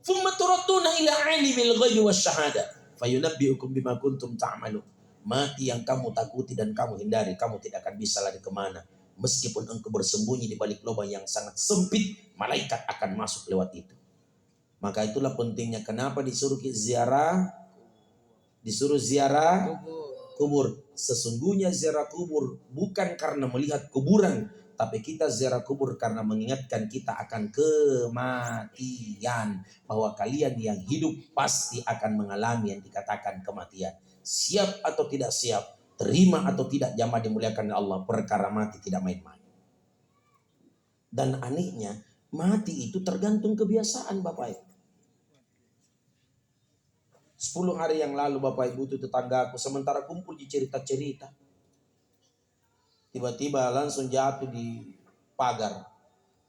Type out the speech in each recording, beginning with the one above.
Thumma turadduna ila alimil ghaibi wasyahada fayunabbiukum bima kuntum ta'malun. Mati yang kamu takuti dan kamu hindari, kamu tidak akan bisa lari kemana. Meskipun engkau bersembunyi di balik lubang yang sangat sempit, malaikat akan masuk lewat itu. Maka itulah pentingnya kenapa disuruh ziarah kubur. Sesungguhnya ziarah kubur bukan karena melihat kuburan, tapi kita ziarah kubur karena mengingatkan kita akan kematian. Bahwa kalian yang hidup pasti akan mengalami yang dikatakan kematian. Siap atau tidak siap, terima atau tidak jamaah dimuliakan Allah, perkara mati tidak main-main. Dan anehnya, mati itu tergantung kebiasaan Bapak Ibu. 10 hari yang lalu Bapak Ibu itu tetanggaku sementara kumpul di cerita-cerita, tiba-tiba langsung jatuh di pagar.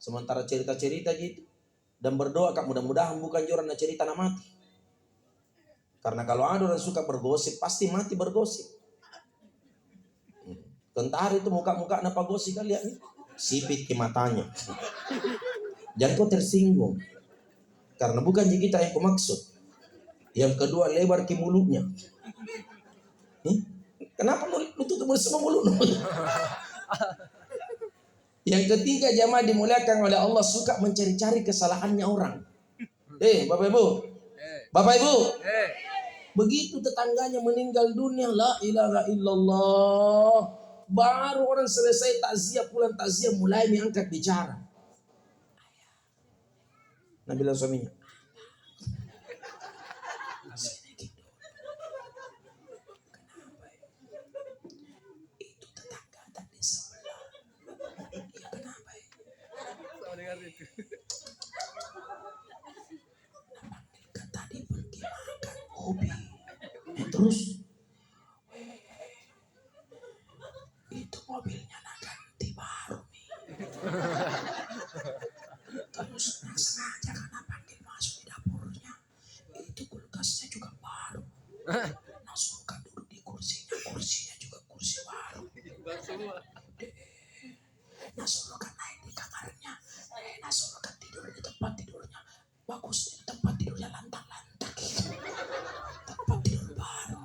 Sementara cerita-cerita gitu dan berdoa, Kak, mudah-mudahan bukan orang cerita na mati. Karena kalau ada orang suka bergosip, pasti mati bergosip. Tentara itu muka-muka napa gosip kalian nih? Sipit ke matanya. Jangan kau tersinggung. Karena bukan kita yang maksud. Yang kedua, lebar ke mulutnya. Kenapa lu tutup semua mulut? Yang ketiga, jamaah dimuliakan oleh Allah, suka mencari-cari kesalahannya orang. Bapak Ibu. Bapak Ibu. Begitu tetangganya meninggal dunia, la ilaha illallah, baru orang selesai takziah, pulang takziah mulai mengangkat bicara. Nabi bilang suaminya, itu tetangga tadi sebelah. Ya kenapa ya? Tadi pergi makan hobi. Terus itu mobilnya nak ganti baru nih. Terus sengaja karena panggil masuk di dapurnya. Itu kulkasnya juga baru. Langsung kan duduk di kursinya juga kursi baru. Langsung kan naik di kamarnya. Langsung kan tidur di tempat tidurnya. Bagus, di tempat tidurnya lantak-lantak. Tempat tidur baru.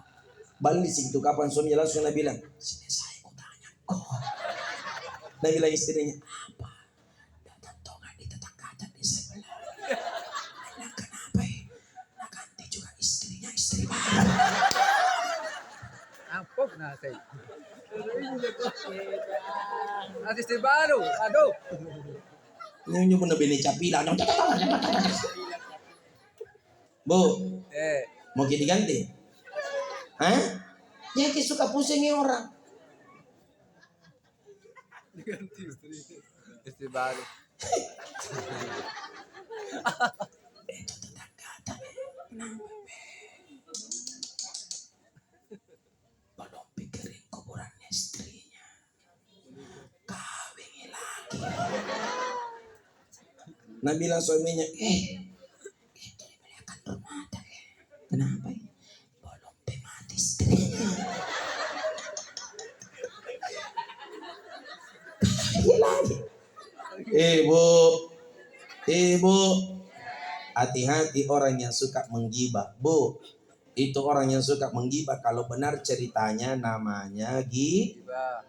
Balik situ kapan suaminya langsung Nabi bilang, sini saya mau tanya kok. Nabi bilang istrinya, apa? Datang tongan di tetangga tadi sebelah. Bilang kenapa ya? Nah ganti juga istrinya istri baru. Ampok nasi. Nasi istri baru, aduh. Ini pun lebih capila. Bu, mau diganti? Hah? Yang suka pusingin orang. Diganti istri baru. Itu tetangga tadi. Belum pikirin kuburannya istrinya. Kawin lagi. Nabi bilang suaminya, itu dibelikan rumah ada. Kenapa ya? Belum mati istrinya. Lagi. Ibu, hati-hati orang yang suka menggibah. Bu, itu orang yang suka menggibah kalau benar ceritanya namanya gibah.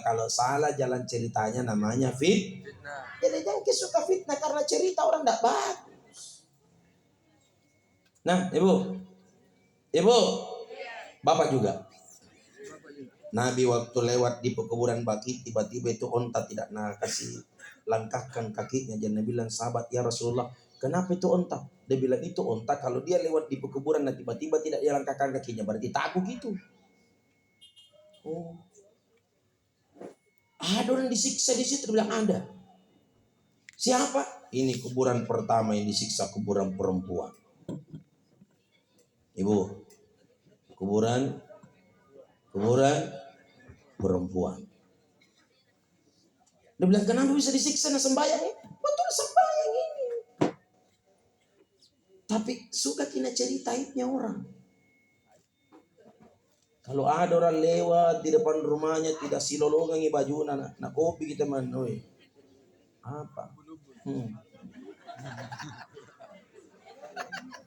Kalau salah jalan ceritanya namanya fitnah. Jadi jangan suka fitnah karena cerita orang tidak bagus. Nah, ibu, bapak juga. Nabi waktu lewat di pekuburan Baki, tiba-tiba itu onta tidak nak kasih langkahkan kakinya. Dan Nabi bilang, sahabat ya Rasulullah, kenapa itu onta? Dia bilang itu onta kalau dia lewat di pekuburan dan tiba-tiba tidak dia langkahkan kakinya, berarti takut gitu. Oh, ada orang disiksa di situ. Dia bilang ada. Siapa? Ini kuburan pertama yang disiksa, kuburan perempuan. Ibu, kuburan perempuan. Dia bilang, kenapa bisa disiksa na sembahyang ini? Betul sembahyang ini. Tapi suka kena ceritainnya orang. Kalau ada orang lewat di depan rumahnya tidak silolongan baju na kopi kita manoi. Apa?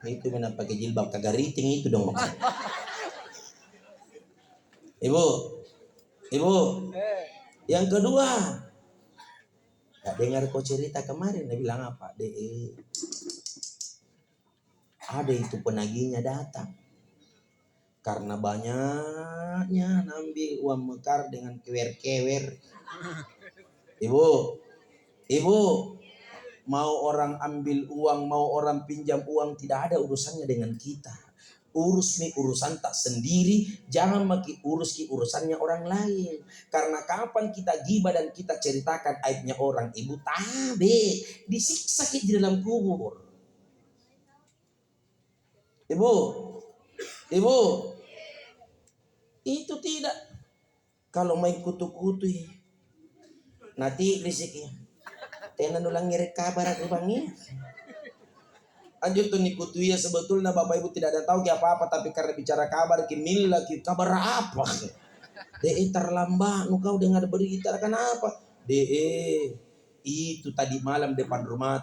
Itu mana pakai jilbab kagak riting itu dong maksudnya. Ibu, ibu. Yang kedua, gak dengar kau cerita kemarin, dia bilang apa? Ada itu penagihnya datang. Karena banyaknya ngambil uang mekar dengan kewer-kewer. Ibu, mau orang ambil uang, mau orang pinjam uang, tidak ada urusannya dengan kita. Urus nih urusan tak sendiri, jangan maki urus ki urusannya orang lain. Karena kapan kita gibah dan kita ceritakan aibnya orang, ibu tabe disiksa di dalam kubur. Ibu, itu tidak. Kalau main kutu-kutu nanti lisiknya. Tenan ulang ngirit kabar aku bangi. Anjir tuh nikutu ya sebetulnya Bapak Ibu tidak ada tahu apa-apa, tapi karena bicara kabar kimil lagi kabar apa? Terlambat, kau dengar berita kenapa? Itu tadi malam depan rumah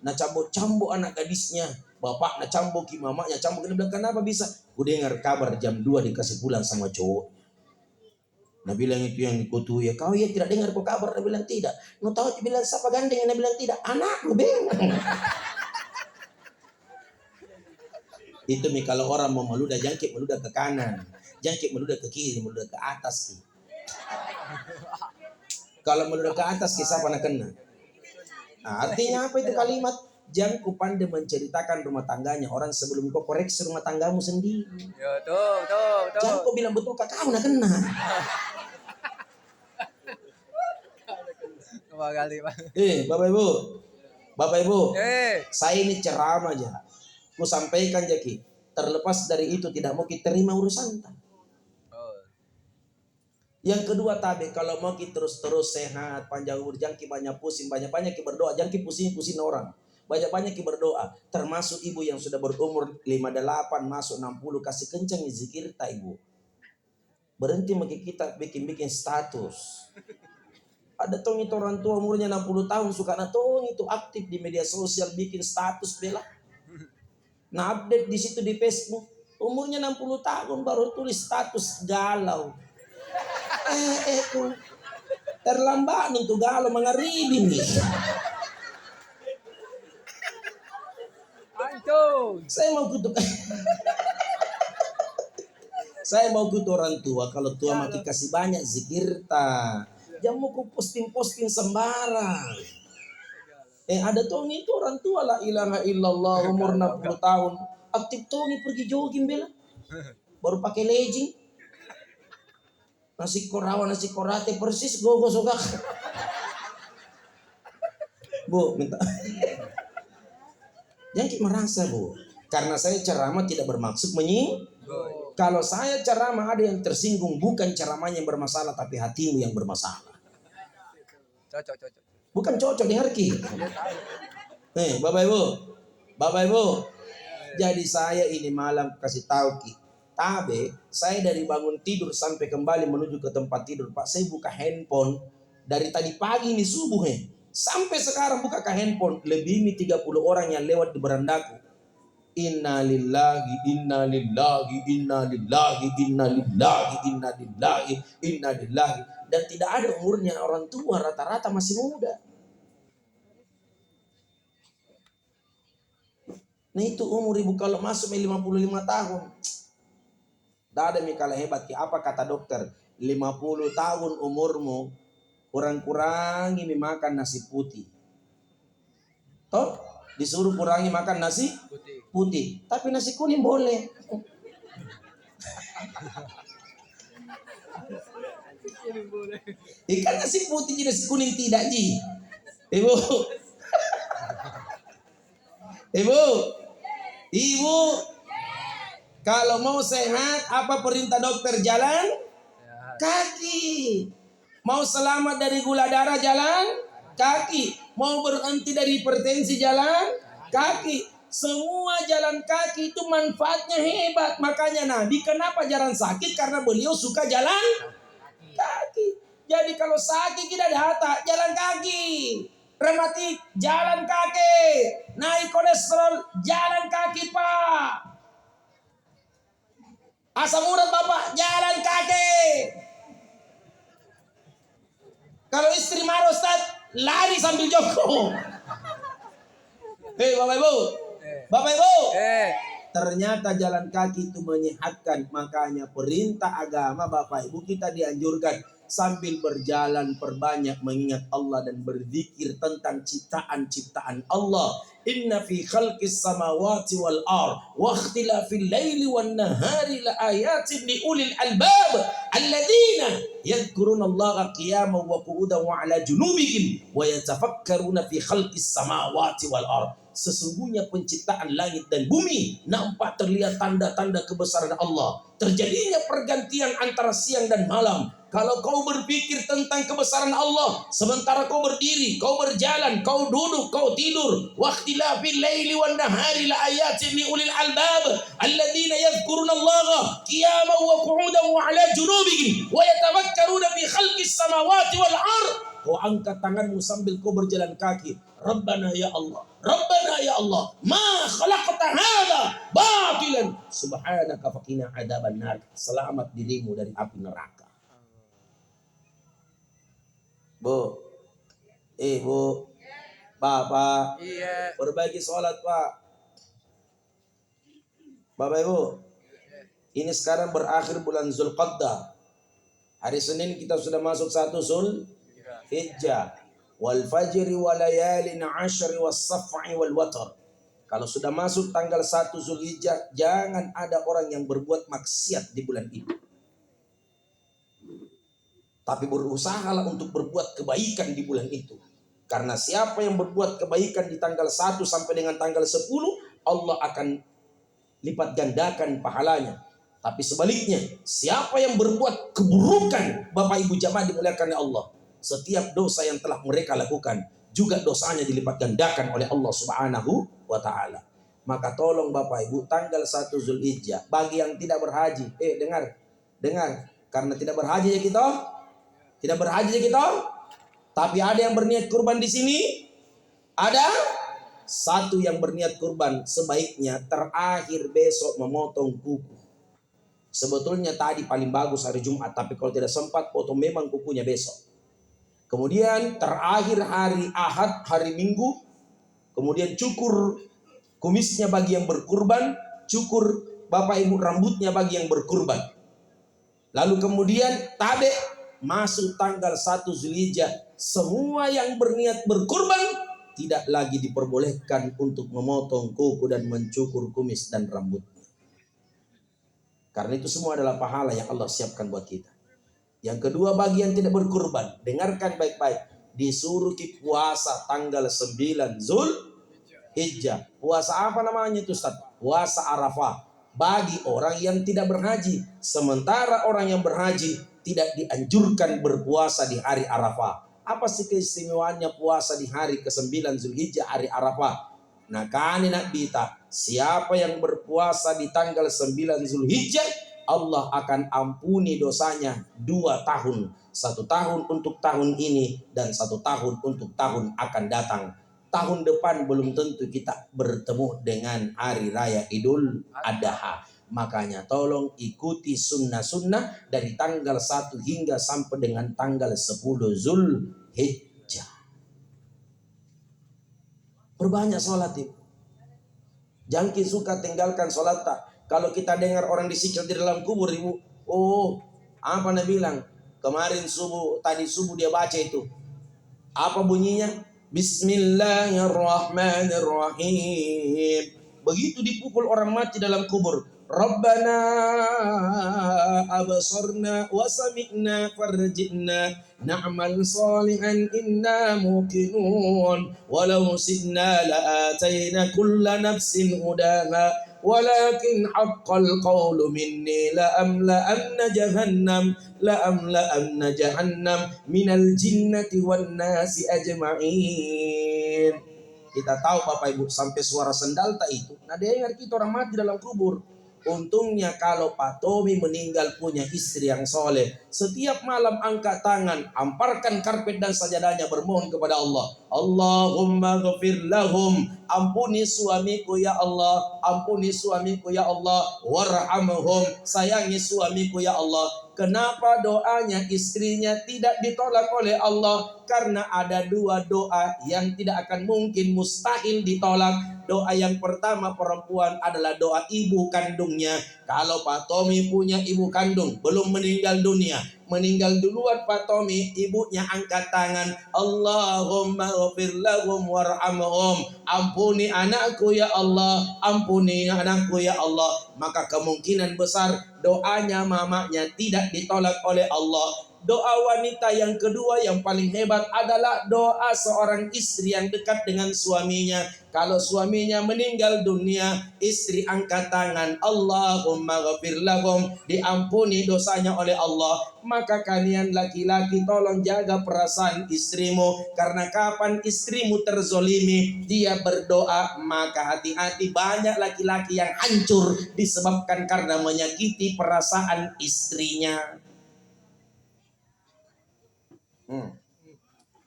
nah cambuk anak gadisnya, bapak nah cambuk ki mamanya cambuk, dia bilang kenapa bisa? Gue dengar kabar jam 2 dikasih pulang sama cowok. Nah bilang itu yang dikutu ya, kau ya tidak dengar kok kabar? Dia bilang tidak. Mau tahu bilang siapa gandeng? Dia bilang tidak, anak lu beng. Itu nih kalau orang mau meludah jangkit meludah ke kanan, jangkit meludah ke kiri, meludah ke atas ki. Kalau meludah ke atas ki siapa nak kena? Nah, artinya apa itu kalimat? Jangan ku pandai menceritakan rumah tangganya orang sebelum kau koreksi rumah tanggamu sendiri. Ya, tuh. Jangan kau bilang betul kau nak kena. Kali Pak. Bapak Ibu, saya ini ceramah aja. Ku sampaikan Jaki, terlepas dari itu tidak mau kita terima urusan. Yang kedua tabe, kalau mau kita terus sehat, panjang umur, jangki banyak pusing, banyak-banyak kita berdoa, jangki pusing orang. Banyak-banyak kita berdoa, termasuk ibu yang sudah berumur 58 masuk 60 kasih kencang zikir ta ibu. Berhenti maki kita bikin status. Ada tong itu orang tua umurnya 60 tahun suka tong itu aktif di media sosial bikin status bela. Nah update di situ di Facebook, umurnya 60 tahun baru tulis status galau. Terlambat untuk galau mengeribi nih. Saya mau kutuk orang tua. Kalau tua makin kasih banyak zikir ta. Jangan mau posting sembarang. Ada tongi itu orang tua la ilaha illallah umur 60 tahun. Aktif tongi pergi jogging bela. Baru pakai legging. Nasi korawan, nasi korate persis gogo sokak. Bu, minta. Jangan kita merasa Bu. Karena saya ceramah tidak bermaksud menyinggung. Kalau saya ceramah ada yang tersinggung, bukan ceramahnya yang bermasalah tapi hatimu yang bermasalah. Cocok. Bukan cocok dengar ki. Bapak Ibu. Jadi saya ini malam kasih tahu ki. Tabe, saya dari bangun tidur sampai kembali menuju ke tempat tidur, Pak, saya buka handphone dari tadi pagi ini subuh sampai sekarang buka ke handphone lebih 30 orang yang lewat di berandaku. Innalillahi dan tidak ada umurnya, orang tua rata-rata masih muda. Nah itu umur ibu kalau masuk 55 tahun. Tidak ada mikala hebat. Apa kata dokter? 50 tahun umurmu kurang-kurangi makan nasi putih. Toh disuruh kurangi makan nasi putih. Tapi nasi kuning boleh. Ikan nasi putih jadi nasi kuning tidak ji. Ibu, kalau mau sehat apa perintah dokter? Jalan kaki. Mau selamat dari gula darah jalan kaki. Mau berhenti dari hipertensi jalan kaki. Semua jalan kaki itu manfaatnya hebat. Makanya Nabi kenapa jarang sakit? Karena beliau suka jalan kaki. Jadi kalau sakit kita data jalan kaki. Rematik jalan kaki. Naik kolesterol jalan kaki Pak. Asam urat bapak jalan kaki. Kalau istri marah Ustaz, lari sambil jongkok. Hei bapak ibu, bapak ibu. Ternyata jalan kaki itu menyehatkan. Makanya perintah agama bapak ibu kita dianjurkan sambil berjalan perbanyak mengingat Allah dan berzikir tentang ciptaan-ciptaan Allah. Inna fi khalqis samawati wal ard wa ikhtilafil laili wan nahari la ayatin li ulil albab alladzina yadhkuruna Allaha qiyaman wa qu'udan wa ala junubihim wa yatafakkaruna fi khalqis samawati wal ard. Sesungguhnya penciptaan langit dan bumi nampak terlihat tanda-tanda kebesaran Allah. Terjadinya pergantian antara siang dan malam. Kalau kau berpikir tentang kebesaran Allah sementara kau berdiri, kau berjalan, kau duduk, kau tidur. Waqtilafil laili wan nahari la ayatin li ulil albab alladzina yadhkurunallaha qiyaman wa qu'udan wa ala junubihim wa yatafakkaruna fi khalqis samawati wal ard. Kau angkat tanganmu sambil kau berjalan kaki. Rabbana ya Allah, Rabbana ya Allah, ma khalaqta hadza batilan subhanaka faqina adzaban nar. Selamat dirimu dari api neraka. Bu, ibu, bapak, berbagi sholat pak. Bapak ibu, ini sekarang berakhir bulan Zulqa'dah. Hari Senin kita sudah masuk 1 Zulhijjah. Wal fajri wa layalin 'ashri was saf'i wal watr. Kalau sudah masuk tanggal 1 Zulhijjah, jangan ada orang yang berbuat maksiat di bulan itu. Tapi berusahalah untuk berbuat kebaikan di bulan itu. Karena siapa yang berbuat kebaikan di tanggal 1 sampai dengan tanggal 10, Allah akan lipat gandakan pahalanya. Tapi sebaliknya, siapa yang berbuat keburukan, Bapak Ibu jamaah dimuliakan oleh Allah, setiap dosa yang telah mereka lakukan juga dosanya dilipat gandakan oleh Allah Subhanahu wa taala. Maka tolong Bapak Ibu, tanggal 1 Zulhijjah bagi yang tidak berhaji, dengar. Karena tidak berhaji ya kita. Tidak berhaji ya kita. Tapi ada yang berniat kurban di sini. Ada satu yang berniat kurban, sebaiknya terakhir besok memotong kuku. Sebetulnya tadi paling bagus hari Jumat, tapi kalau tidak sempat potong memang kukunya besok. Kemudian terakhir hari Ahad, hari Minggu, kemudian cukur kumisnya bagi yang berkurban, cukur Bapak Ibu rambutnya bagi yang berkurban. Lalu kemudian tabe masuk tanggal 1 Zulhijjah, semua yang berniat berkurban tidak lagi diperbolehkan untuk memotong kuku dan mencukur kumis dan rambutnya. Karena itu semua adalah pahala yang Allah siapkan buat kita. Yang kedua, bagi yang tidak berkurban, dengarkan baik-baik. Disuruh puasa tanggal 9 Zulhijjah. Puasa apa namanya itu Ustaz? Puasa Arafah. Bagi orang yang tidak berhaji. Sementara orang yang berhaji tidak dianjurkan berpuasa di hari Arafah. Apa sih keistimewaannya puasa di hari ke-9 Zulhijjah, hari Arafah? Nah kan nak bita, siapa yang berpuasa di tanggal 9 Zulhijjah, Allah akan ampuni dosanya 2 tahun. 1 tahun untuk tahun ini dan 1 tahun untuk tahun akan datang. Tahun depan belum tentu kita bertemu dengan hari raya Idul Adha. Makanya tolong ikuti sunnah-sunnah dari tanggal 1 hingga sampai dengan tanggal 10 Zulhijjah. Perbanyak sholat itu. Jangan suka tinggalkan sholat tak. Kalau kita dengar orang disiksa di dalam kubur, ibu, apa nak bilang? Kemarin tadi subuh dia baca itu. Apa bunyinya? Bismillahirrahmanirrahim. Begitu dipukul orang mati dalam kubur. Rabbana abasarna wa sami'na farji'na na'mal salihan inna muqinun walau sidna la'atayna kulla nafsin hudaha walakin haqqal qawlu minni la'amla'anna jahannam minal jinnati wan nasi ajma'in. Kita tahu Bapak Ibu sampai suara sendal tak itu. Nah dengar kita orang mati dalam kubur. Untungnya kalau Pak Tommy meninggal punya istri yang soleh, setiap malam angkat tangan, amparkan karpet dan sajadahnya bermohon kepada Allah. Allahumma ghafir lahum, ampuni suamiku ya Allah, ampuni suamiku ya Allah, warhamhum, sayangi suamiku ya Allah. Kenapa doanya istrinya tidak ditolak oleh Allah? Karena ada dua doa yang tidak akan mungkin, mustahil ditolak. Doa yang pertama perempuan adalah doa ibu kandungnya. Kalau Pak Tommy punya ibu kandung belum meninggal dunia, meninggal duluan Pak Tommy, ibunya angkat tangan, Allahumma ghafir lahum warhamhum, ampuni anakku ya Allah, ampuni anakku ya Allah. Maka kemungkinan besar doanya mamanya tidak ditolak oleh Allah. Doa wanita yang kedua yang paling hebat adalah doa seorang istri yang dekat dengan suaminya. Kalau suaminya meninggal dunia, istri angkat tangan, Allahumma ghafir lahum, diampuni dosanya oleh Allah. Maka kalian laki-laki tolong jaga perasaan istrimu, karena kapan istrimu terzolimi, dia berdoa, maka hati-hati, banyak laki-laki yang hancur disebabkan karena menyakiti perasaan istrinya.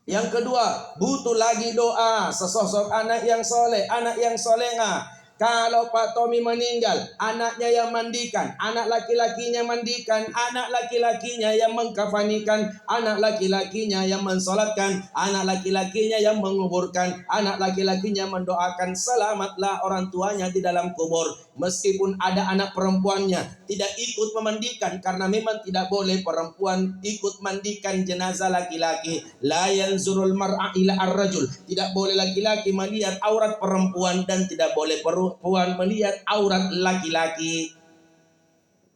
Yang kedua, butuh lagi doa sesosok anak yang soleh, anak yang solehah. Kalau Pak Tommy meninggal, anaknya yang mandikan, anak laki-lakinya mandikan, anak laki-lakinya yang mengkafanikan, anak laki-lakinya yang mensolatkan, anak laki-lakinya yang menguburkan, anak laki-lakinya mendoakan selamatlah orang tuanya di dalam kubur. Meskipun ada anak perempuannya tidak ikut memandikan, karena memang tidak boleh perempuan ikut mandikan jenazah laki-laki. La yanzurul mar'a ila ar-rajul, tidak boleh laki-laki melihat aurat perempuan, dan tidak boleh perempuan melihat aurat laki-laki.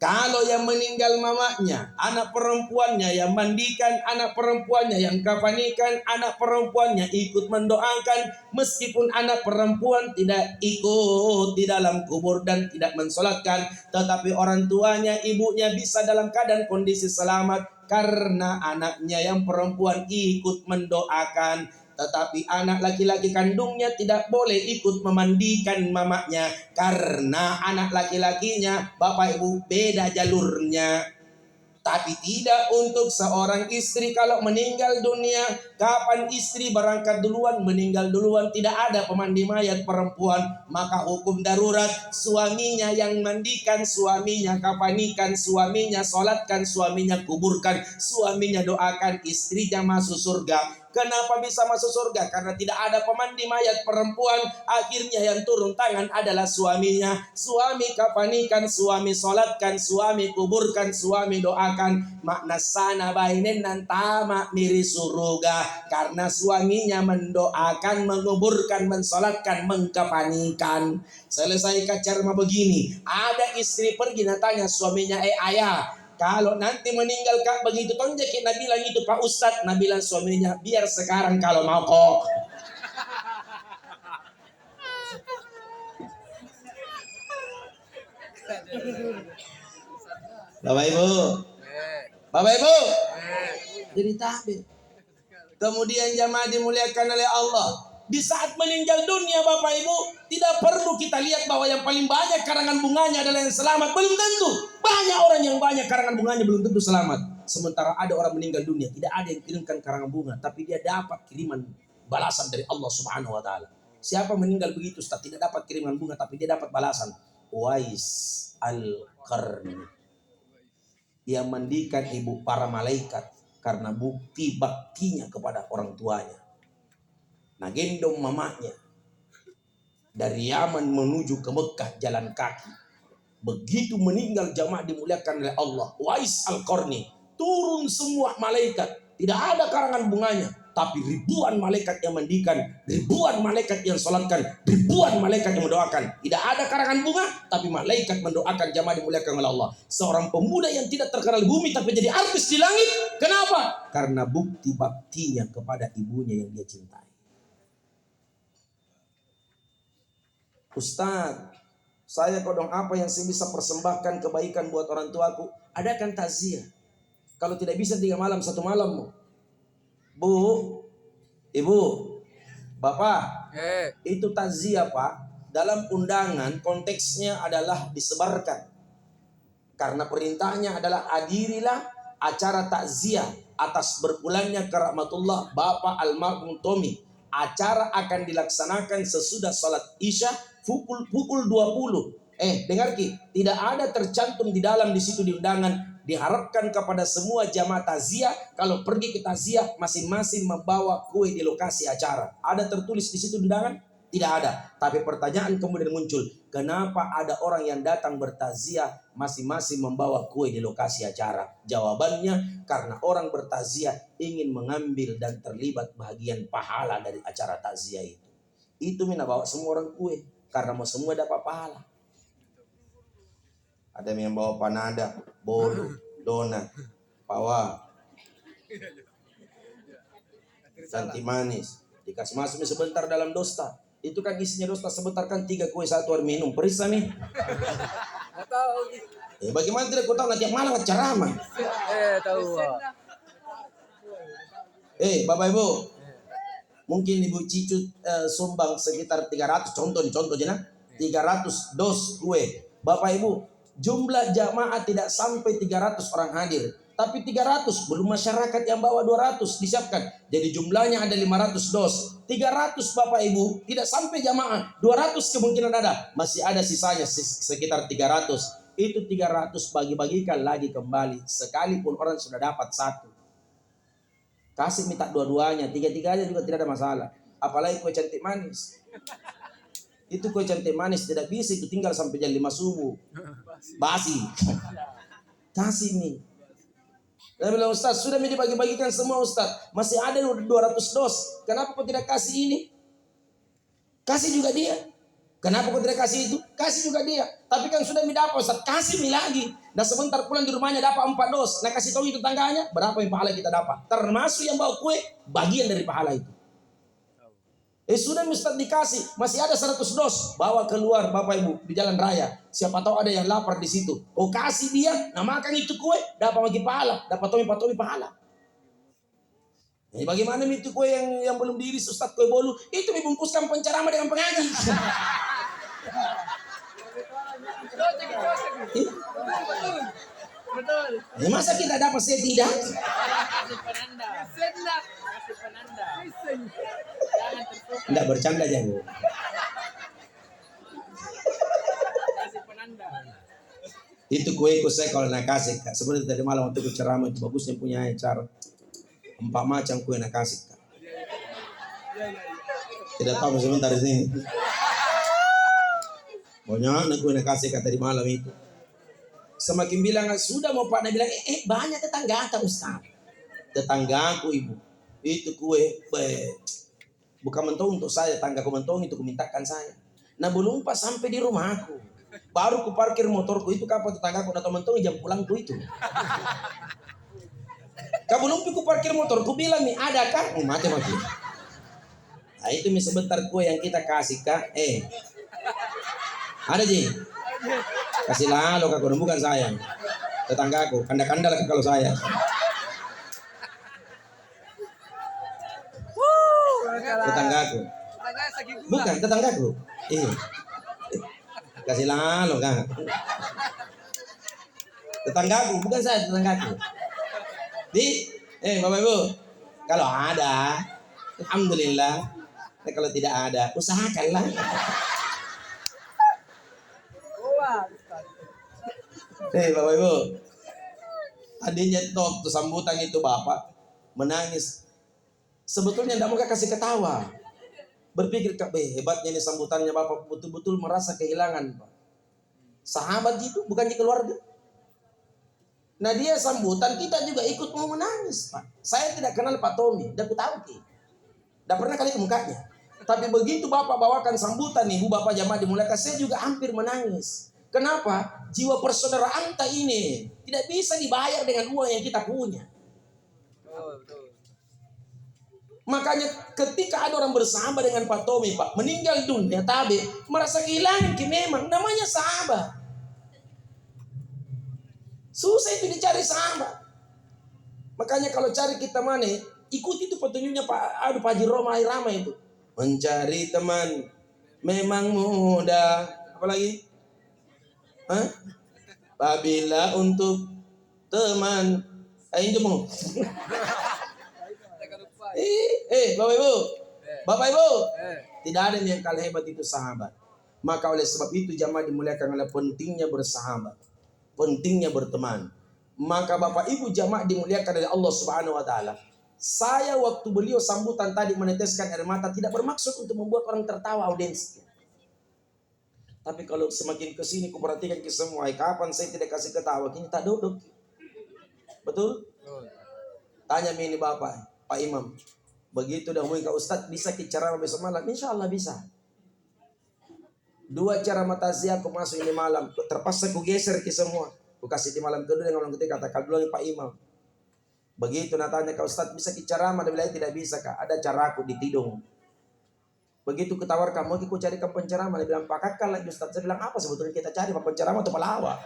Kalau yang meninggal mamanya, anak perempuannya yang mandikan, anak perempuannya yang kafanikan, anak perempuannya ikut mendoakan, meskipun anak perempuan tidak ikut di dalam kubur dan tidak mensolatkan, tetapi orang tuanya, ibunya bisa dalam keadaan kondisi selamat karena anaknya yang perempuan ikut mendoakan. Tetapi anak laki-laki kandungnya tidak boleh ikut memandikan mamanya, karena anak laki-lakinya, bapak ibu, beda jalurnya. Tapi tidak untuk seorang istri kalau meninggal dunia. Kapan istri berangkat duluan, meninggal duluan, tidak ada pemandi mayat perempuan, maka hukum darurat, suaminya yang mandikan, suaminya kafanikan, suaminya solatkan, suaminya kuburkan, suaminya doakan, istrinya masuk surga. Kenapa bisa masuk surga? Karena tidak ada pemandi mayat perempuan. Akhirnya yang turun tangan adalah suaminya. Suami kafanikan, suami solatkan, suami kuburkan, suami doakan. Makna sana bainin nantama miri surga. Karena suaminya mendoakan, menguburkan, mensolatkan, mengkafanikan. Selesai kacarma begini, ada istri pergi tanya suaminya, ayah, kalau nanti meninggal kak begitu tonjek, Nabi bilang itu Pak Ustadz, Nabi bilang suaminya, biar sekarang kalau mau kok. Bapak Ibu, Bapak Ibu, jadi tabir. Kemudian jamaah dimuliakan oleh Allah. Di saat meninggal dunia Bapak Ibu, tidak perlu kita lihat bahwa yang paling banyak karangan bunganya adalah yang selamat. Belum tentu. Banyak orang yang banyak karangan bunganya belum tentu selamat. Sementara ada orang meninggal dunia, tidak ada yang kirimkan karangan bunga, tapi dia dapat kiriman balasan dari Allah Subhanahu wa taala. Siapa meninggal begitu, Ustaz? Tidak dapat kiriman bunga, tapi dia dapat balasan. Uwais Al-Qarni, yang mandikan ibu para malaikat karena bukti baktinya kepada orang tuanya. Nah, gendong mamanya dari Yaman menuju ke Mekah jalan kaki. Begitu meninggal jamaah dimuliakan oleh Allah, Uwais Al-Qarni, turun semua malaikat. Tidak ada karangan bunganya, tapi ribuan malaikat yang mandikan, ribuan malaikat yang salatkan, ribuan malaikat yang mendoakan. Tidak ada karangan bunga, tapi malaikat mendoakan, jamaah dimuliakan oleh Allah. Seorang pemuda yang tidak terkenal bumi tapi jadi artis di langit. Kenapa? Karena bukti baktinya kepada ibunya yang dia cintai. Ustaz, saya kodong apa yang saya bisa persembahkan kebaikan buat orang tuaku? Adakan takziah. Kalau tidak bisa 3 malam 1 malam. Bu, ibu, bapak, itu takziah Pak. Dalam undangan konteksnya adalah disebarkan. Karena perintahnya adalah hadirilah acara takziah atas berpulangnya ke rahmatullah Bapak almarhum Tommy. Acara akan dilaksanakan sesudah salat Isya pukul 20. Dengar Ki, tidak ada tercantum di dalam di situ di undangan. Diharapkan kepada semua jamaah takziah kalau pergi ke takziah masing-masing membawa kue di lokasi acara. Ada tertulis di situ undangan? Tidak ada. Tapi pertanyaan kemudian muncul, kenapa ada orang yang datang bertakziah masing-masing membawa kue di lokasi acara? Jawabannya karena orang bertakziah ingin mengambil dan terlibat bagian pahala dari acara takziah itu. Itu mina bawa semua orang kue karena mau semua dapat pahala. Ada yang bawa panada, bolu, donat, pawa, santi manis. Dikasih masuk sebentar dalam dosta. Itu kan isinya dosta sebentar kan 3 kue 1 air minum. Perisa nih. Bagaimana tidak kau tahu nanti malam ceramah. Tahu. Bapak Ibu. Mungkin Ibu Cicu sumbang sekitar 300 contoh aja nah. 300 dos kue. Bapak Ibu, jumlah jamaah tidak sampai 300 orang hadir. Tapi 300 belum masyarakat yang bawa 200 disiapkan. Jadi jumlahnya ada 500 dos. 300 Bapak Ibu tidak sampai jamaah. 200 kemungkinan ada. Masih ada sisanya sekitar 300. Itu 300 bagi-bagikan lagi kembali. Sekalipun orang sudah dapat 1. Kasih minta dua-duanya. 3-3 juga tidak ada masalah. Apalagi kue cantik manis. Itu kue cantik manis tidak bisa itu tinggal sampai jam 5 subuh. Basi. Kasih nih. Saya bilang, Ustaz, sudah dibagi-bagikan semua Ustaz. Masih ada 200 dos. Kenapa kau tidak kasih ini? Kasih juga dia. Kenapa kau tidak kasih itu? Kasih juga dia. Tapi kan sudah dapat Ustaz. Kasih lagi. Dan sebentar pulang di rumahnya dapat 4 dos. Nah kasih tahu itu tetangganya. Berapa yang pahala kita dapat. Termasuk yang bawa kue. Bagian dari pahala itu. Sudah Ustaz dikasih, masih ada 100 dos, bawa keluar Bapak Ibu di jalan raya. Siapa tahu ada yang lapar di situ. Oh kasih dia, nah makan itu kue, dapat lagi pahala, dapat tomi pahala. Bagaimana itu kue yang belum diiris Ustaz, kue bolu itu dibungkuskan penceramah dengan pengaji. Masa kita dapat saya tidak? Enggak bercanda aja Bu. Itu kueku saya kalau nak kasih Kak. Sebenarnya tadi malam waktu ceramah itu bagusnya punya acara 4 macam kue nak kasih Kak. Tidak tahu sebentar di sini. Banyak kue nak kasih Kak tadi malam itu. Semakin bilang sudah mau Pak, bilang banyak tetangga Ustaz. Tetanggaku Ibu. Itu kue bukan mentong untuk saya, tangga ku mentong itu ku mintakan saya. Nah belum pas sampai di rumahku, baru ku parkir motorku itu kapan tetanggaku datang mentong jam pulangku itu. Kau belum ku parkir motor, ku bilang nih ada kan? Mati. Nah itu sebentar kue yang kita kasih Kak. Ada Ji? Kasih lalu Kak, bukan saya. Tetanggaku, kanda-kanda lah kalau saya. Tetanggaku. Bukan tetanggaku. Kasih lalu Kak. Tetanggaku, bukan saya, tetanggaku. Bapak Ibu, kalau ada, alhamdulillah. Nah, kalau tidak ada, usahakanlah. Bapak Ibu, tadinya waktu sambutan itu Bapak menangis. Sebetulnya tidak mau kasih ketawa. Berpikir Kak, hebatnya ini sambutannya Bapak, betul-betul merasa kehilangan Pak. Sahabat itu bukan di keluarga. Nah dia sambutan, kita juga ikut mau menangis Pak. Saya tidak kenal Pak Tommy, tidak tahu Ki. Tidak pernah kali ke mukanya. Tapi begitu Bapak bawakan sambutan Ibu Bapak jamaah dimulakan, saya juga hampir menangis. Kenapa? Jiwa persaudaraan ini tidak bisa dibayar dengan uang yang kita punya. Makanya ketika ada orang bersahabat dengan Pak Tommy Pak, meninggal dunia tapi merasa kehilangan memang namanya sahabat. Susah itu dicari sahabat. Makanya kalau cari kita mana, ikuti itu petunjuknya Pak Haji Roma Irama itu. Mencari teman memang mudah. Apalagi? Apabila untuk teman, itu mau. Bapak Ibu, Bapak Ibu, Eh. tidak ada yang kalah hebat itu sahabat. Maka oleh sebab itu jamaah dimuliakan oleh pentingnya bersahabat, pentingnya berteman. Maka Bapak Ibu jamaah dimuliakan oleh Allah Subhanahu wa taala. Saya waktu beliau sambutan tadi meneteskan air mata tidak bermaksud untuk membuat orang tertawa audiens. Tapi kalau semakin kesini ku perhatikan ke semua, kapan saya tidak kasih ketawa, kini tak duduk. Betul? Betul. Tanya ini Bapak, Pak Imam. Begitu dah ngomongin ke Ustadz, bisa ceramah besok malam? Insya Allah bisa. 2 ceramah takziah aku masuk ini malam. Terpaksa ku geser ke semua. Ku kasih di malam kedua dengan malam ketiga. Kata dulu Pak Imam. Begitu natanya ke Ustadz, bisa ceramah? Dia bilang tidak bisa Kak. Ada caraku di Tidung. Begitu ketawarkan, mau aku carikan penceramah. Dia bilang, Pak Kakak lagi Ustadz. Saya bilang, apa sebetulnya kita cari? Pak penceramah atau pelawak?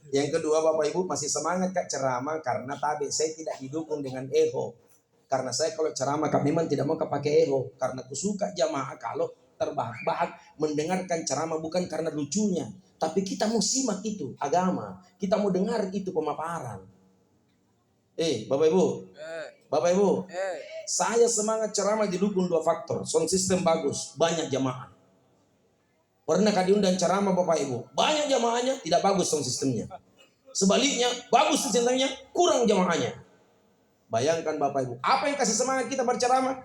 Yang kedua Bapak Ibu masih semangat Kak ceramah. Karena tabe saya tidak didukung dengan ego. Karena saya kalau ceramah Kak memang tidak mau pakai ego. Karena aku suka jamaah kalau terbahak-bahak mendengarkan ceramah bukan karena lucunya. Tapi kita mau simak itu agama. Kita mau dengar itu pemaparan. Bapak Ibu. Bapak Ibu. Saya semangat ceramah didukung 2 faktor. Sound system bagus, banyak jamaah. Pernah diundang ceramah Bapak Ibu, banyak jamaahnya, tidak bagus sound systemnya. Sebaliknya, bagus sistemnya, kurang jamaahnya. Bayangkan Bapak Ibu, apa yang kasih semangat kita berceramah?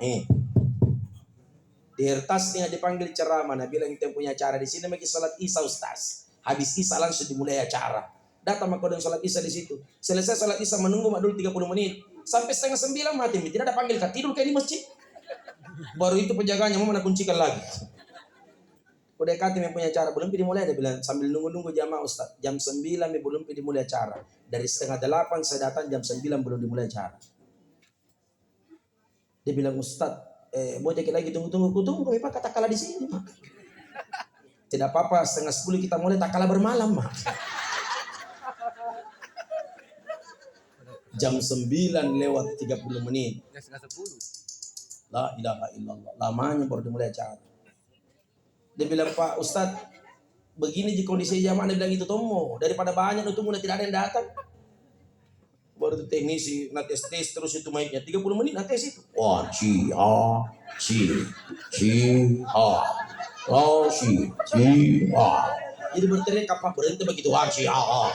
Di hertasnya dipanggil ceramah, nah bilang kita punya acara di sini lagi salat Isya Ustaz. Habis Isya langsung dimulai acara. Datang makodong salat Isya di situ. Selesai salat Isya menunggu dulu 30 menit. Sampai 8:30 mati, tidak ada panggil Kak, tidur kayak di masjid. Baru itu penjaganya mau kuncikan lagi. Udah kata yang punya acara belum dimulai, dia bilang sambil nunggu jamaah Ustaz. Jam 9 belum dimulai acara. Dari 7:30 saya datang jam 9 belum dimulai acara. Dia bilang Ustaz, mau dikit lagi tunggu Pak kata kalah di sini Pak. Tidak apa-apa 9:30 kita mulai tak kalah bermalam Pak. Jam 9 lewat 30 menit. Ya 9:10. La ilaha illallah. Lamanya baru dimulai acara. Dia bilang Pak Ustadz, begini di kondisi jamaah. Dia bilang itu tomo. Daripada banyak itu mulai tidak ada yang datang. Baru itu teknisi nates terus itu mic-nya 30 menit nates itu. Wah, si ha. Oh, si ha. Jadi berteriak apa berhenti begitu si ha.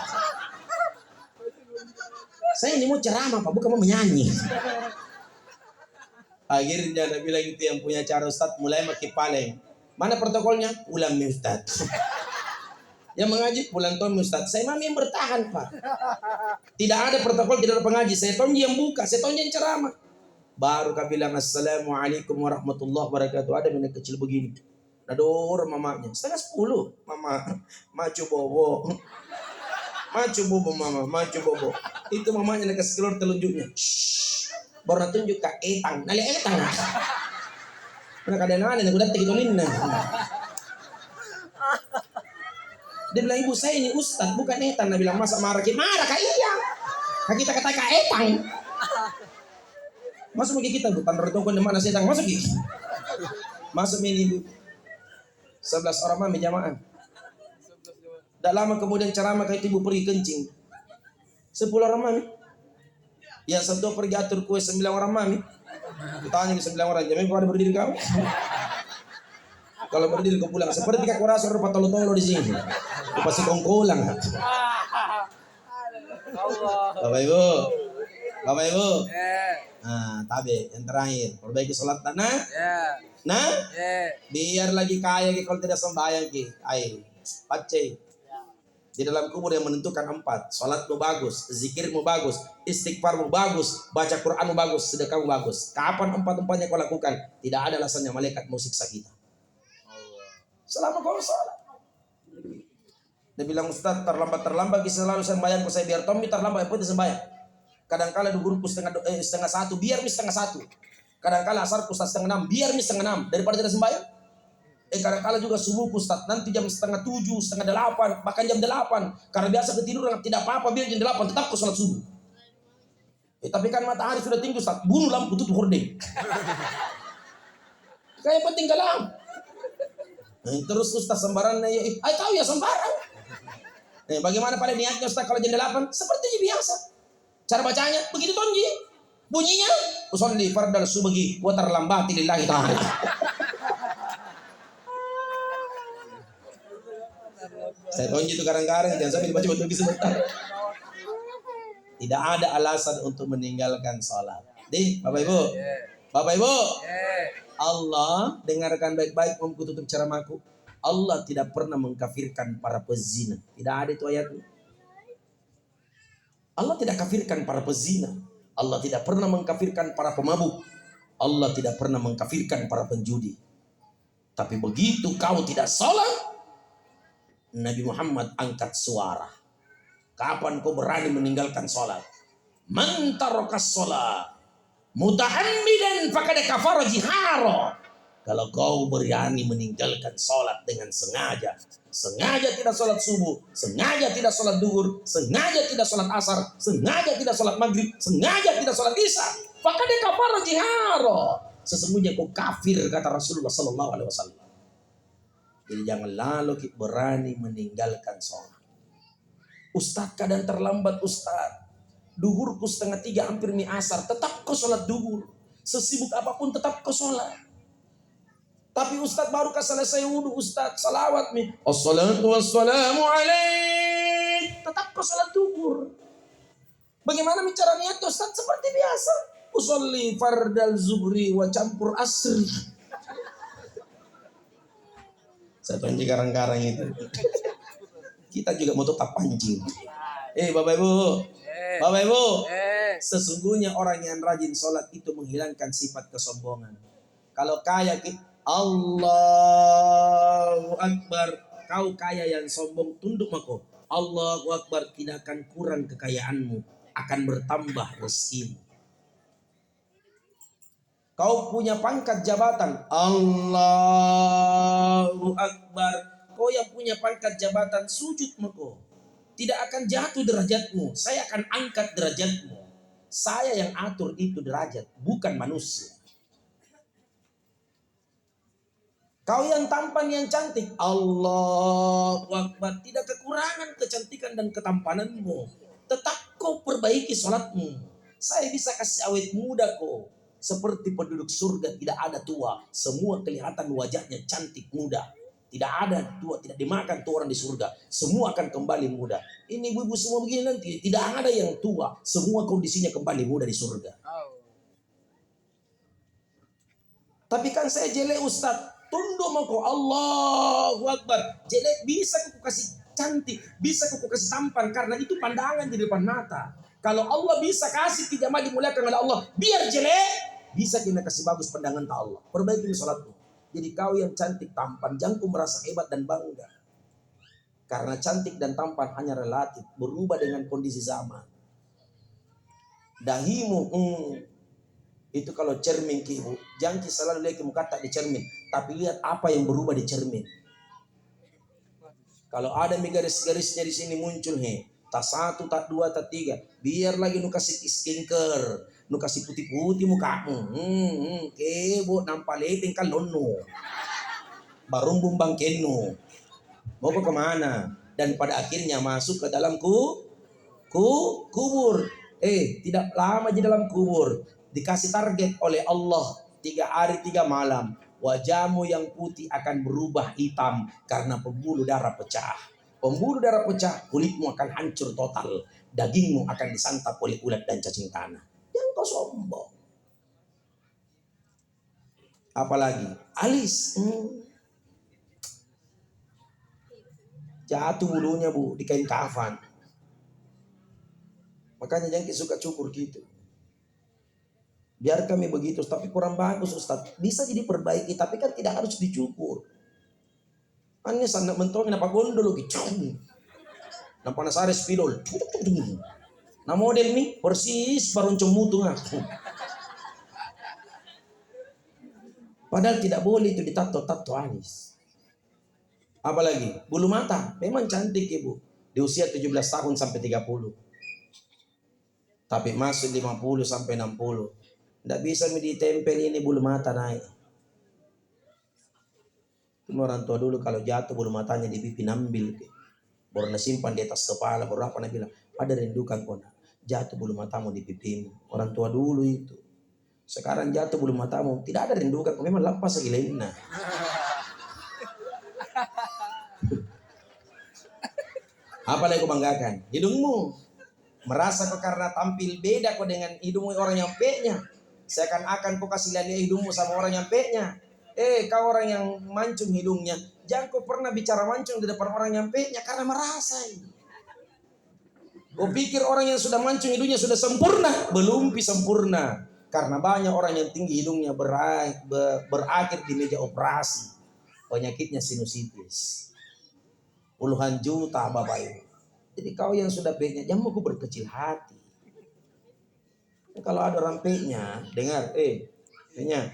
Saya ini mau ceramah Pak, bukan mau menyanyi. Akhirnya dia bilang itu yang punya acara Ustadz mulai maki paleng. Mana protokolnya? Ulang Ustadz. Yang mengaji pulang Tom Ustadz. Saya mami yang bertahan Pak. Tidak ada protokol, tidak ada pengaji. Saya Tom yang buka, saya Tom yang ceramah. Baru kau bilang Assalamualaikum warahmatullahi wabarakatuh. Ada yang kecil begini. Nador mamanya. 9:30. Mama, maju bobo. Maju bobo mama, maju bobo. Itu mamanya nak kasih keluar telunjuknya. Baru tunjuk Kak etang, nali etang. Mana kadang-kadang aku datang gitu nina. Dia bilang ibu saya ini Ustadz bukan etang. Dia bilang masa marah Kak iya. Kak kita kata Kak etang. Masuk lagi kita bukan retokon di mana setang masuk lagi. Masuk ini ibu. 11 orang mami jamaah. Tak lama kemudian ceramah kayak ibu pergi kencing. 10 orang mami. Yang satu pergi atur kue 9 orang mami. Tanya ke 9 orang, jamin kau ada berdiri kau? Kalau berdiri kau pulang. Seperti kau rasa rupa tolo-tolo di sini. Kau pasti kongkolang. Bapak Ibu. Tabe yang terakhir. Perbaiki sholat tanah. Nah, biar lagi kaya kalau tidak sembahyang ki. Pacai. Di dalam kubur yang menentukan 4. Salatmu bagus, zikirmu bagus, istighfarmu bagus, baca Qur'anmu bagus, sedekahmu bagus. Kapan 4-empatnya kau lakukan? Tidak ada alasannya malaikat mau siksa kita. Selama kau salat. Dia bilang Ustaz terlambat kisah selalu sembahyang saya biar Tommy terlambat apa itu sembahyang. Kadang-kala di guruku setengah 1 biar mi setengah 1. Kadang-kala asarku 5:30 biar mi 5:30 daripada tidak sembahyang. Kadang-kala juga subuh Ustaz nanti jam 6:30, 7:30, bahkan jam 8. Karena biasa ketiduran tidak apa-apa biar jam 8 tetap ke sholat subuh. Tapi kan matahari sudah tinggi Ustaz, bunuh lampu tutup hordeng. Kayak penting kalam. Terus Ustaz sembarangan tahu ya sembarang. Bagaimana pada niatnya Ustaz kalau jam 8? Seperti biasa. Cara bacanya begitu tonji. Bunyinya usolli fardal subhi wa tarlambati lillahi ta'ala. Saya tahu itu karang-karang, jangan sampai dibaca betul sebentar. Tidak ada alasan untuk meninggalkan sholat. Bapak Ibu, Bapak Ibu, Allah dengarkan baik-baik, om tutup ceramahku. Allah tidak pernah mengkafirkan para pezina. Tidak ada itu ayatnya. Allah tidak kafirkan para pezina. Allah tidak pernah mengkafirkan para pemabuk. Allah tidak pernah mengkafirkan para penjudi. Tapi begitu kau tidak sholat, Nabi Muhammad angkat suara. Kapan kau berani meninggalkan sholat? Man tarakas sholat mutahammidan faqad kafara jihara. Kalau kau berani meninggalkan sholat dengan sengaja, sengaja tidak sholat subuh, sengaja tidak sholat duhur, sengaja tidak sholat asar, sengaja tidak sholat maghrib, sengaja tidak sholat isya, faqad kafara jihara. Sesungguhnya kau kafir, kata Rasulullah Sallallahu Alaihi Wasallam. Jadi jangan lalu kita berani meninggalkan sholat. Ustaz kadang terlambat Ustaz. Duhurku 2:30 hampir mi asar. Tetap kau sholat duhur. Sesibuk apapun tetap kau sholat. Tapi Ustaz baru selesai wudhu Ustaz. Salawat mi. Assalatu wassalamu alaik. Tetap kau sholat duhur. Bagaimana bicara niat Ustaz? Seperti biasa. Usolli fardal zuhri wa campur asri. Saya tunjuk karang-karang itu. Kita juga mau tetap pancing. Bapak Ibu, Bapak Ibu, sesungguhnya orang yang rajin sholat itu menghilangkan sifat kesombongan. Kalau kaya, Allahu Akbar, kau kaya yang sombong, tunduk mako. Allahu Akbar, tidak akan kurang kekayaanmu, akan bertambah rezekimu. Kau punya pangkat jabatan, Allahu Akbar. Kau yang punya pangkat jabatan, sujud mako. Tidak akan jatuh derajatmu. Saya akan angkat derajatmu. Saya yang atur itu derajat, bukan manusia. Kau yang tampan, yang cantik, Allahu Akbar. Tidak kekurangan kecantikan dan ketampananmu. Tetap kau perbaiki sholatmu. Saya bisa kasih awet muda kau. Seperti penduduk surga, tidak ada tua. Semua kelihatan wajahnya cantik muda. Tidak ada tua, tidak dimakan tua orang di surga. Semua akan kembali muda. Ini ibu-ibu semua begini nanti. Tidak ada yang tua. Semua kondisinya kembali muda di surga. Tapi kan saya jelek Ustaz. Tunduk mako, Allahu Akbar. Jelek bisa aku kasih cantik. Bisa aku kasih tampan. Karena itu pandangan di depan mata. Kalau Allah bisa kasih kita jamaah dimuliakan oleh Allah. Biar jelek, bisa kita kasih bagus pandangan ke Allah. Perbaiki sholatmu. Jadi kau yang cantik tampan, jangan kau merasa hebat dan bangga. Karena cantik dan tampan hanya relatif, berubah dengan kondisi zaman. Dahimu, itu kalau cermin kibu, jangan selalu lihat muka tak di cermin, tapi lihat apa yang berubah di cermin. Kalau ada garis-garisnya di sini muncul tak 1, tak 2, tak 3, biar lagi nu kasih skincare. Nu kasih putih-putih mukamu. Kebo nampaleting kalono. Barumbung bangkeno. Mau ke kemana? Dan pada akhirnya masuk ke dalam kubur. Tidak lama di dalam kubur. Dikasih target oleh Allah 3 hari 3 malam. Wajahmu yang putih akan berubah hitam karena pembuluh darah pecah. Pembuluh darah pecah, kulitmu akan hancur total. Dagingmu akan disantap oleh ulat dan cacing tanah. Yang kau sombong. Apalagi alis. Jatuh bulunya bu di kain kafan. Makanya jangan suka cukur gitu. Biar kami begitu, tapi kurang bagus Ustaz. Bisa jadi perbaiki, tapi kan tidak harus dicukur. Aneh sangat mentong napa gondol gitu. Napa nasare spidol. Nah model nih persis baroncong mutu ngaku. Padahal tidak boleh itu ditato-tato alis. Apalagi bulu mata, memang cantik ibu. Di usia 17 tahun sampai 30. Tapi masuk 50 sampai 60. Tidak bisa ditempel ini bulu mata naik. Cuma orang tua dulu kalau jatuh bulu matanya di pipi nambil. Baru simpan di atas kepala, baru apa bilang, ada rindukan kona. jatuh bulu matamu di pipimu. Orang tua dulu itu. Sekarang jatuh bulu matamu, tidak ada rindukan, memang lepas lagi lainnya. Apa lagi kau banggakan? Hidungmu. Merasa kau karena tampil beda kau dengan hidungmu orang yang pe-nya. Seakan-akan kau kasih lihat hidungmu sama orang yang pe-nya. Kau orang yang mancung hidungnya. Jangan kau pernah bicara mancung di depan orang yang pe-nya karena merasa. Kau pikir orang yang sudah mancung hidungnya sudah sempurna? Belum sempurna. Karena banyak orang yang tinggi hidungnya berakhir di meja operasi. Penyakitnya sinusitis. Puluhan juta Bapak Ibu. Jadi kau yang sudah pe-nya, jangan mau berkecil hati. Kalau ada orang pe-nya, dengar, pe-nya.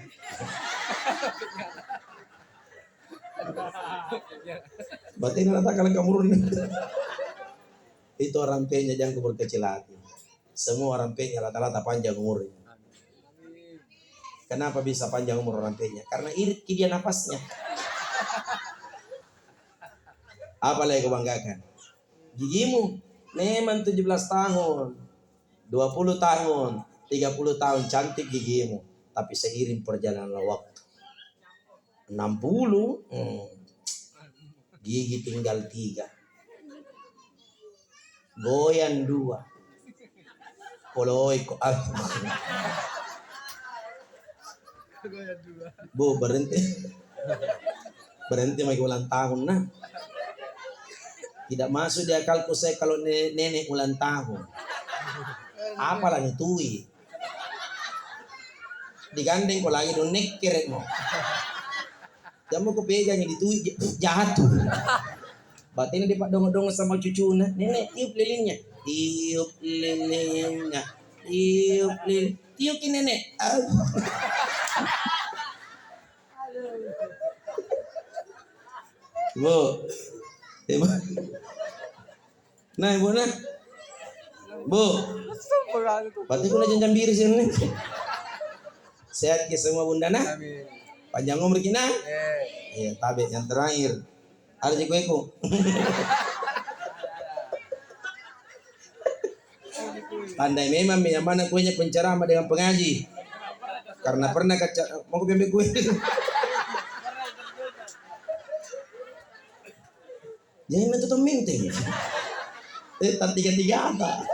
Berarti ini rata kalian kamu itu orang pe-nya, jangan kau berkecil hati. Semua orang pe-nya rata-rata panjang umurnya. Kenapa bisa panjang umur orang pe-nya? Karena irit dia nafasnya. Apa lagi kau banggakan? Gigimu memang 17 tahun, 20 tahun, 30 tahun cantik gigimu. Tapi seiring perjalanan waktu 60, gigi tinggal 3. Goyang 2. Poloi kok. Bu berhenti. Berhenti lagi ulang tahun nah. Tidak masuk di akalku saya kalau nenek ulang tahun. Apalah nyetui. Digandeng kok lagi dong nekir mau. Jangan mau pegangnya ditui jatuh. Batin di pak dong sama cucunya. Nenek tiup lilinnya. Tiup lilinnya. Tiup lilin. Tiukin nenek. Bu. Ibu. Nah ibu nah. Bu. Berarti kuna janjang biri sini. Sehat ke semua bunda nah. Panjang umur kita. Iya, tabe yang terakhir. Ada jeko-eko. Pandai memang yang mana kuenya penceramah dengan pengaji. Karena pernah mau ke pembe kue. Jangan menutup minting. Tiga apa?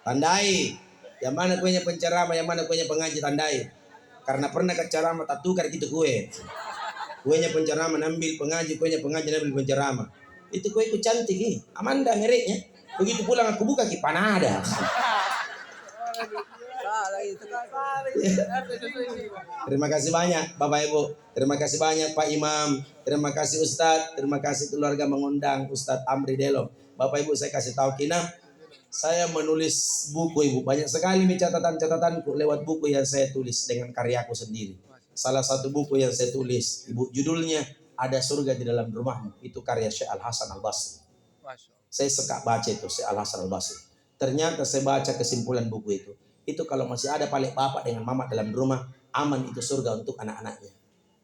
Tandai. Yang mana kuenya penceramah, yang mana kuenya pengaji tandai. Karena pernah ke ceramah tak tukar gitu kue. Kuenya penceramah nambil pengaji, kuenya pengaji nambil penceramah. Itu kue ku cantik nih. Amanda mereknya. Begitu pulang aku buka ki panada. Terima kasih banyak Bapak Ibu. Terima kasih banyak Pak Imam. Terima kasih Ustadz. Terima kasih keluarga mengundang Ustadz Amri Delo. Bapak Ibu saya kasih tahu kina. Saya menulis buku Ibu. Banyak sekali nih catatan-catatanku lewat buku yang saya tulis dengan karyaku sendiri. Salah satu buku yang saya tulis Ibu judulnya Ada Surga di Dalam Rumahmu. Itu karya Syekh Al-Hasan Al-Basri. Saya suka baca itu Syekh Al-Hasan Al-Basri. Ternyata saya baca kesimpulan buku itu. Itu kalau masih ada paling bapak dengan mama dalam rumah, aman itu surga untuk anak-anaknya.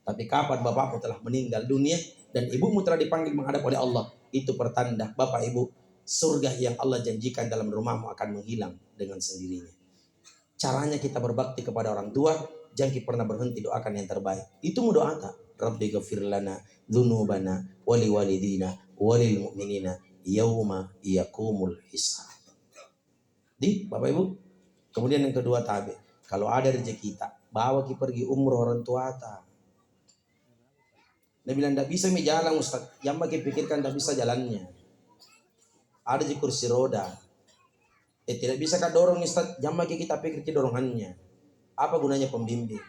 Tapi kapan bapakmu telah meninggal dunia dan ibumu telah dipanggil menghadap oleh Allah, itu pertanda bapak ibu surga yang Allah janjikan dalam rumahmu akan menghilang dengan sendirinya. Caranya kita berbakti kepada orang tua, jangan pernah berhenti doakan yang terbaik. Itu doa tak? Rabbi ghafir lana dzunubana wali walidina walil mu'minina yauma yaqumul hisab. Di Bapak Ibu. Kemudian yang kedua tabe. Kalau ada rezeki kita, bawa kita pergi umroh orang tua ta. Dia bilang tidak bisa jalan Ustaz. Yang bagi pikirkan tidak bisa jalannya. Ada di kursi roda. Tidak bisa kan dorong Ustaz. Yang bagi kita pikir dorongannya. Apa gunanya pembimbing?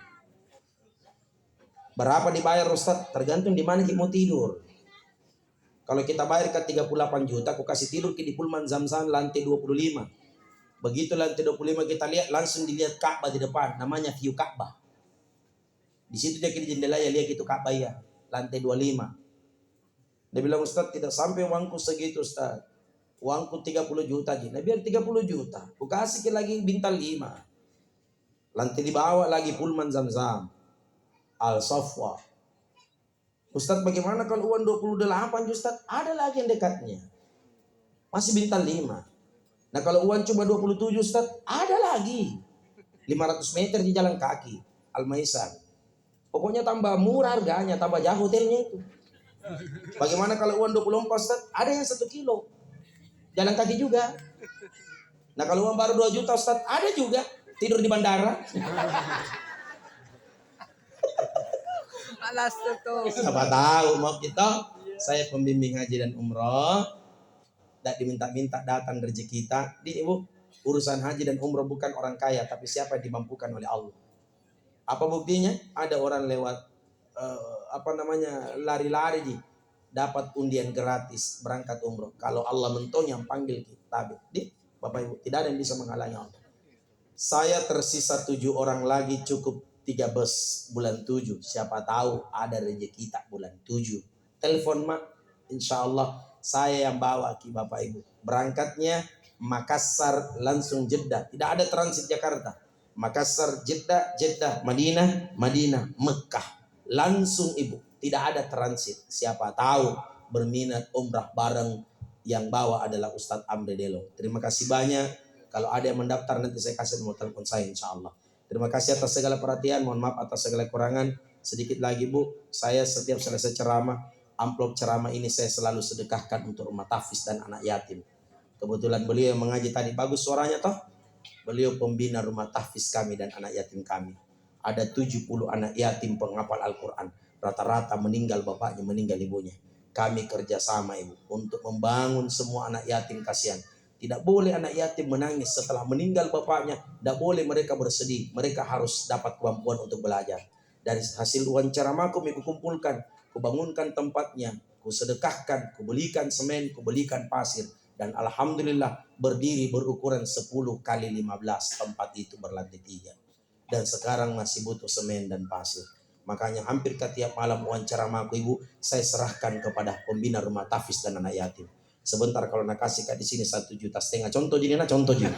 Berapa dibayar Ustaz? Tergantung di mana kita mau tidur. Kalau kita bayar ke 38 juta, aku kasih tidur di Pullman Zamzam lantai 25. Begitu lantai 25 kita lihat, langsung dilihat Ka'bah di depan. Namanya view Ka'bah. Di situ dia di jendela ya lihat itu Ka'bah ya. Lantai 25. Dia bilang Ustaz tidak sampai uangku segitu Ustaz. Uangku 30 juta aja. Nah biar 30 juta. Aku kasih lagi bintang 5. Lantai di bawah lagi Pullman Zamzam. Al-Safwa. Ustaz bagaimana kalau uang 28 Ustaz? Ada lagi yang dekatnya. Masih bintang 5. Nah kalau uang cuma 27 Ustaz, ada lagi 500 meter di jalan kaki Al-Maisan. Pokoknya tambah murah harganya, tambah jauh hotelnya itu. Bagaimana kalau uang 24 Ustaz? Ada yang 1 kilo jalan kaki juga. Nah kalau uang baru 2 juta Ustaz, ada juga tidur di bandara. Alas tuh. Siapa tahu mau kita, saya pembimbing haji dan umroh, tidak diminta-minta datang rezeki kita. Di ibu, urusan haji dan umroh bukan orang kaya, tapi siapa yang dimampukan oleh Allah. Apa buktinya? Ada orang lewat lari-lari dapat undian gratis berangkat umroh. Kalau Allah mentong yang panggil kita, di Bapak Ibu, tidak ada yang bisa menghalangi Allah. Saya tersisa 7 orang lagi, cukup 3 bus bulan 7. Siapa tahu ada rezeki tak bulan 7. Telepon mak, insya Allah saya yang bawa ki Bapak Ibu. Berangkatnya Makassar langsung Jeddah, tidak ada transit Jakarta. Makassar, Jeddah, Jeddah, Madinah, Madinah, Mekah. Langsung Ibu, tidak ada transit. Siapa tahu berminat umrah bareng, yang bawa adalah Ustadz Amri Delo. Terima kasih banyak. Kalau ada yang mendaftar nanti saya kasih nomor telepon saya insya Allah. Terima kasih atas segala perhatian. Mohon maaf atas segala kekurangan. Sedikit lagi Bu, saya setiap selesai ceramah, amplop ceramah ini saya selalu sedekahkan untuk rumah tahfiz dan anak yatim. Kebetulan beliau yang mengaji tadi bagus suaranya toh. Beliau pembina rumah tahfiz kami dan anak yatim kami. Ada 70 anak yatim penghafal Al-Quran. Rata-rata meninggal bapaknya, meninggal ibunya. Kami kerjasama Ibu untuk membangun semua anak yatim kasihan. Tidak boleh anak yatim menangis setelah meninggal bapaknya. Tidak boleh mereka bersedih. Mereka harus dapat kemampuan untuk belajar. Dari hasil uang ceramahku, aku kumpulkan, kubangunkan tempatnya, kusedekahkan, kubelikan semen, kubelikan pasir. Dan alhamdulillah berdiri berukuran 10 kali 15 tempat itu berlantai 3. Dan sekarang masih butuh semen dan pasir. Makanya hampir setiap malam uang ceramahku Ibu, saya serahkan kepada pembina rumah tahfiz dan anak yatim. Sebentar kalau nak kasih di sini 1,5 juta. Contoh jadi contoh jadi.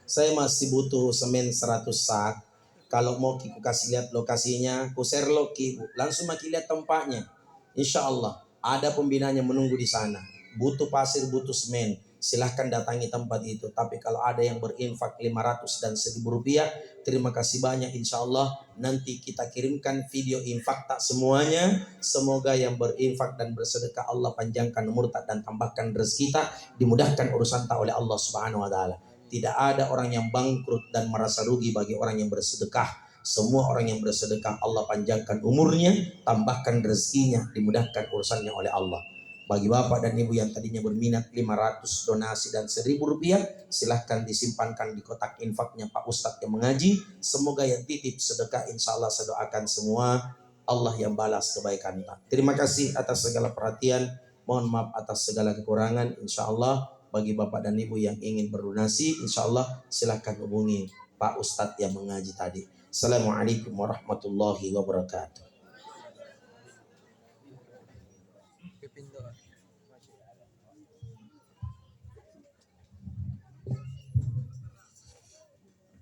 Saya masih butuh semen 100 sak. Kalau mau ku kasih lihat lokasinya, ku share loki, langsung maki lihat tempatnya. Insya Allah ada pembinanya menunggu di sana. Butuh pasir, butuh semen, silahkan datangi tempat itu. Tapi kalau ada yang berinfak 500 dan 1.000 rupiah, terima kasih banyak. Insya Allah nanti kita kirimkan video infak tak semuanya. Semoga yang berinfak dan bersedekah Allah panjangkan umur tak dan tambahkan rezeki kita, dimudahkan urusan tak oleh Allah Subhanahu wa taala. Tidak ada orang yang bangkrut dan merasa rugi bagi orang yang bersedekah. Semua orang yang bersedekah Allah panjangkan umurnya, tambahkan rezekinya, dimudahkan urusannya oleh Allah. Bagi bapak dan ibu yang tadinya berminat 500 donasi dan 1.000 rupiah, silahkan disimpankan di kotak infaknya Pak Ustadz yang mengaji. Semoga yang titip sedekah insya Allah saya doakan semua Allah yang balas kebaikan kita. Terima kasih atas segala perhatian. Mohon maaf atas segala kekurangan. Insya Allah bagi bapak dan ibu yang ingin berdonasi, insya Allah silahkan hubungi Pak Ustadz yang mengaji tadi. Assalamualaikum warahmatullahi wabarakatuh.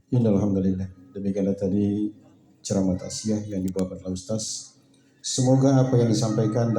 Alhamdulillah. Demikianlah tadi ceramah taziah yang dibawakan oleh Ustaz. Semoga apa yang disampaikan